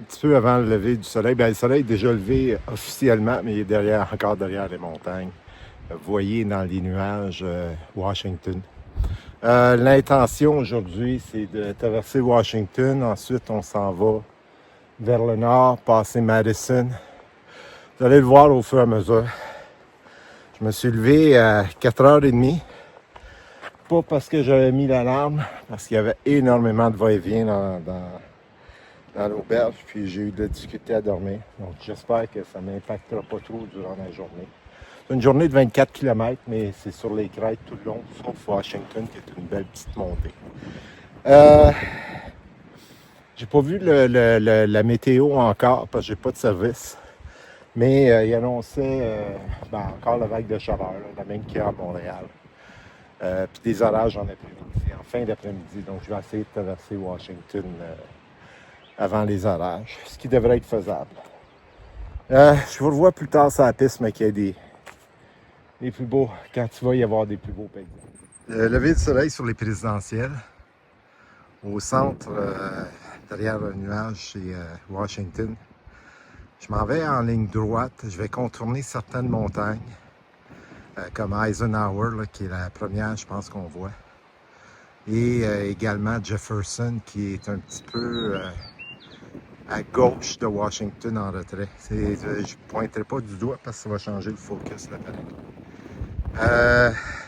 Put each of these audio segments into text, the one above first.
petit peu avant le lever du soleil. Bien, le soleil est déjà levé officiellement, mais il est encore derrière les montagnes. Vous voyez dans les nuages Washington. L'intention aujourd'hui, c'est de traverser Washington. Ensuite, on s'en va vers le nord, passer Madison. Vous allez le voir au fur et à mesure. Je me suis levé à 4h30. Pas parce que j'avais mis l'alarme, parce qu'il y avait énormément de va-et-vient dans l'auberge, puis j'ai eu de la difficulté à dormir. Donc j'espère que ça ne m'impactera pas trop durant la journée. C'est une journée de 24 km, mais c'est sur les crêtes tout le long, sauf Washington, qui est une belle petite montée. J'ai pas vu la météo encore, parce que j'ai pas de service. Mais il annonçait encore la vague de chaleur, là, la même qu'il y a à Montréal. Puis des orages en après-midi, en fin d'après-midi. Donc je vais essayer de traverser Washington avant les orages, ce qui devrait être faisable. Je vous revois plus tard sur la piste, mais qu'il y a des plus beaux, quand tu vas y avoir des plus beaux paysages. Le lever du soleil sur les présidentielles, au centre, derrière le nuage, c'est Washington. Je m'en vais en ligne droite, je vais contourner certaines montagnes, comme Eisenhower, là, qui est la première, je pense qu'on voit. Et également Jefferson, qui est un petit peu à gauche de Washington en retrait. Je ne pointerai pas du doigt parce que ça va changer le focus de l'appareil.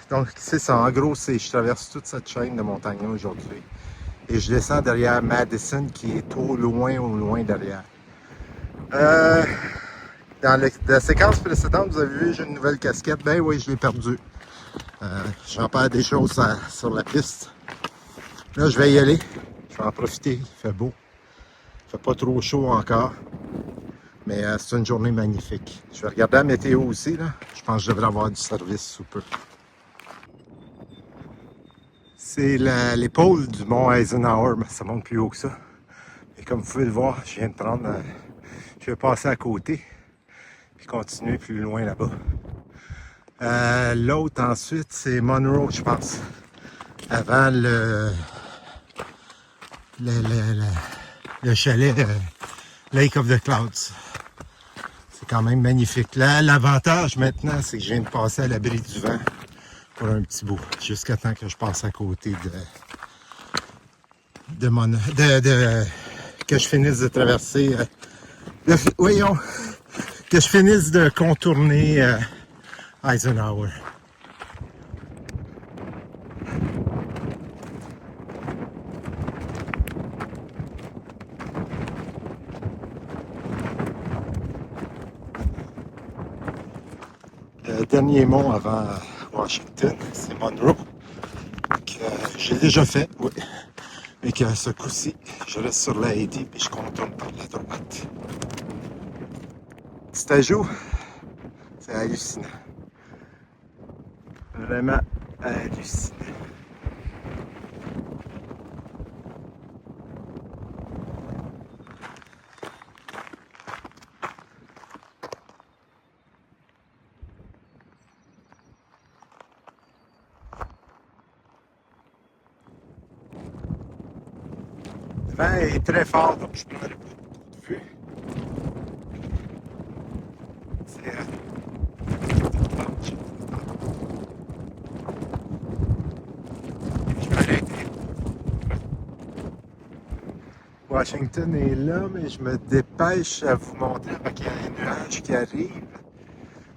Donc c'est ça, en gros, je traverse toute cette chaîne de montagnes aujourd'hui. Et je descends derrière Madison, qui est au loin derrière. Dans la séquence précédente, vous avez vu, j'ai une nouvelle casquette. Ben oui, je l'ai perdue. J'en perds des choses sur la piste. Là, je vais y aller. Je vais en profiter. Il fait beau. Il fait pas trop chaud encore. Mais c'est une journée magnifique. Je vais regarder la météo aussi, là. Je pense que je devrais avoir du service sous peu. C'est l'épaule du mont Eisenhower, mais ça monte plus haut que ça. Et comme vous pouvez le voir, je viens de prendre... je vais passer à côté. Puis continuer plus loin là-bas. L'autre ensuite, c'est Monroe, je pense. Avant le chalet Lake of the Clouds. C'est quand même magnifique. Là, l'avantage maintenant, c'est que je viens de passer à l'abri du vent pour un petit bout, jusqu'à temps que je passe à côté que je finisse de traverser. Voyons, que je finisse de contourner Eisenhower. Le dernier mont avant Washington, c'est Monroe, que j'ai déjà fait, oui. Et que ce coup-ci, je reste sur la 80 et je contourne par la droite. Petit ajout, c'est hallucinant. Vraiment hallucinant. Le vent est très fort, donc je ne prendrai pas beaucoup de vue. Washington est là, mais je me dépêche à vous montrer avec les nuages qui arrivent.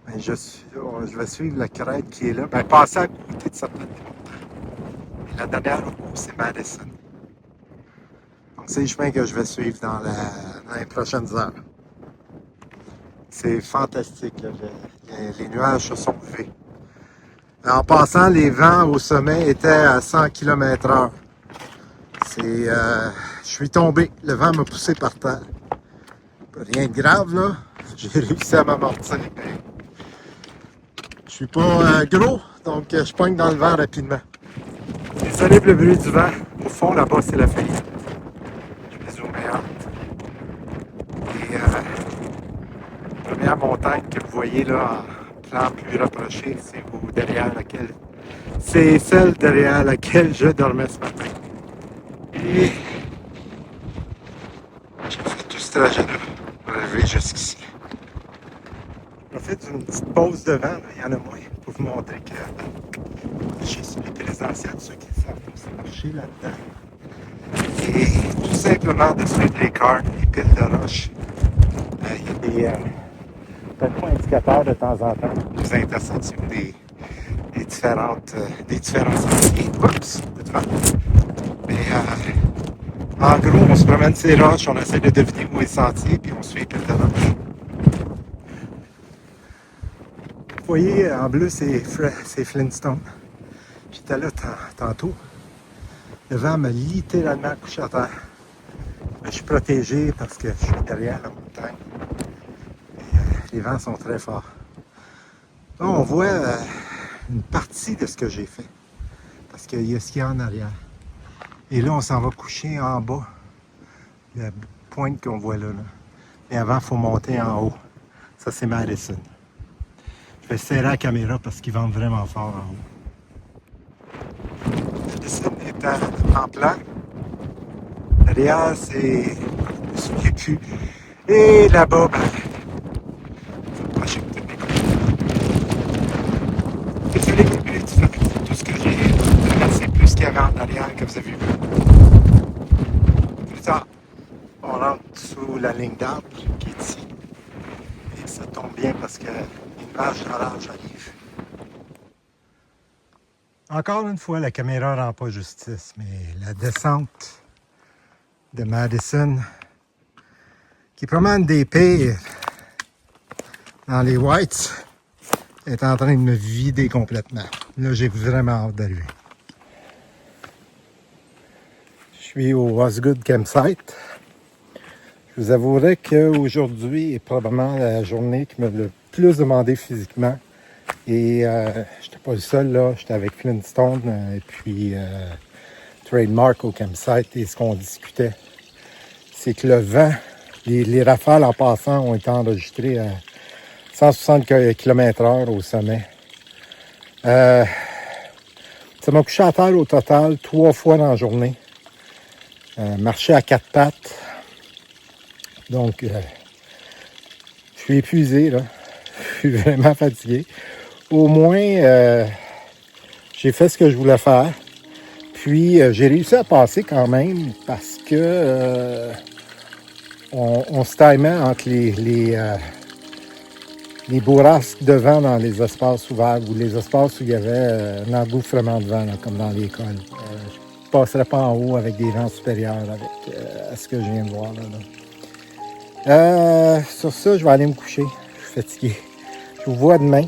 Ben, je vais suivre la crête qui est là. Ben, passer à côté de certaines montagnes. Et la dernière au bout, c'est Madison. Donc, c'est le chemin que je vais suivre dans les prochaines heures. C'est fantastique. Là. Les nuages se sont levés. En passant, les vents au sommet étaient à 100 km/h. Je suis tombé. Le vent m'a poussé par terre. Rien de grave, là. J'ai réussi à m'amortir. Je suis pas gros, donc je pogne dans le vent rapidement. Désolé pour le bruit du vent. Au fond, là-bas, c'est la faillite. Je vais zoomer out. Et la première montagne que vous voyez là en plan plus rapproché, c'est celle derrière laquelle je dormais ce matin. Et j'ai fait tout ce trajet-là pour arriver jusqu'ici. Je profite d'une petite pause devant, là, il y en a moins, pour vous montrer que j'ai sur les présidentielles, ceux qui savent aussi marcher là-dedans. Et tout simplement de suivre les cartes, les piles de roche. Il y a des points indicateurs de temps en temps, des intersections des différents sentiers. Oups, devant. Mais en gros, on se promène ces roches, on essaie de deviner où est le sentier, puis on suit les piles de roche. Vous voyez, en bleu, c'est Flintstone. J'étais là tantôt. Le vent m'a littéralement couché à terre. Je suis protégé parce que je suis derrière la montagne. Et, les vents sont très forts. Là, on voit une partie de ce que j'ai fait. Parce qu'il y a ce qu'il y a en arrière. Et là, on s'en va coucher en bas. La pointe qu'on voit là. Mais avant, il faut monter en haut. Ça, c'est Madison. Je vais serrer la caméra parce qu'ils vendent vraiment fort en haut. Madison est en plan. Derrière, c'est... Je me souviens plus. Et là-bas, ben... C'est le début du fait. Tout ce que j'ai traversé, plus qu'il y avait en arrière que vous avez vu. Plus tard, on rentre sous la ligne d'arbre qui est ici. Et ça tombe bien parce que l'image d'orage arrive. Encore une fois, la caméra ne rend pas justice, mais la descente de Madison qui promène des pires dans les Whites est en train de me vider complètement. Là, j'ai vraiment hâte d'arriver. Je suis au Osgood Campsite. Je vous avouerai qu'aujourd'hui est probablement la journée qui m'a le plus demandé physiquement. Et j'étais pas le seul, là. J'étais avec Flintstone et puis Trademark au campsite. Et ce qu'on discutait, c'est que le vent, les rafales en passant ont été enregistrées à 160 km/h au sommet. Ça m'a couché à terre au total 3 fois dans la journée. Marché à 4 pattes. Donc, je suis épuisé, là. Je suis vraiment fatigué. Au moins, j'ai fait ce que je voulais faire. Puis, j'ai réussi à passer quand même parce que on se timait entre les bourrasques de vent dans les espaces ouverts ou les espaces où il y avait un engouffrement de vent, là, comme dans l'école. Je ne passerais pas en haut avec des vents supérieurs à ce que je viens de voir là. Sur ça, je vais aller me coucher. Je suis fatigué. Je vous vois demain.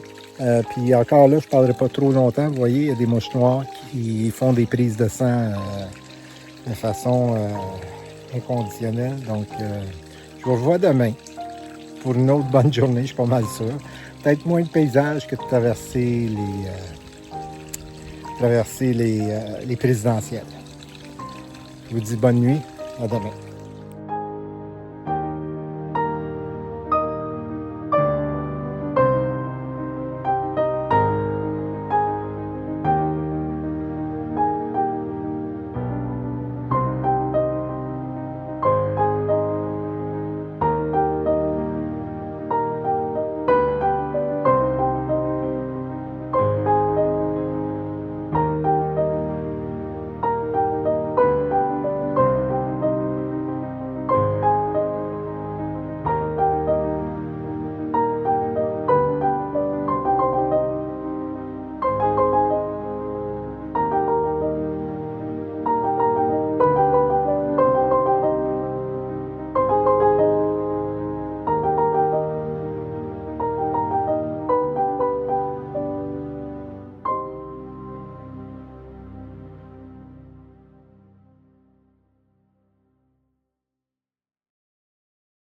Puis encore là, je ne parlerai pas trop longtemps. Vous voyez, il y a des mouches noires qui font des prises de sang de façon inconditionnelle. Donc, je vous revois demain pour une autre bonne journée, je suis pas mal sûr. Peut-être moins de paysages que de traverser les présidentielles. Je vous dis bonne nuit. À demain.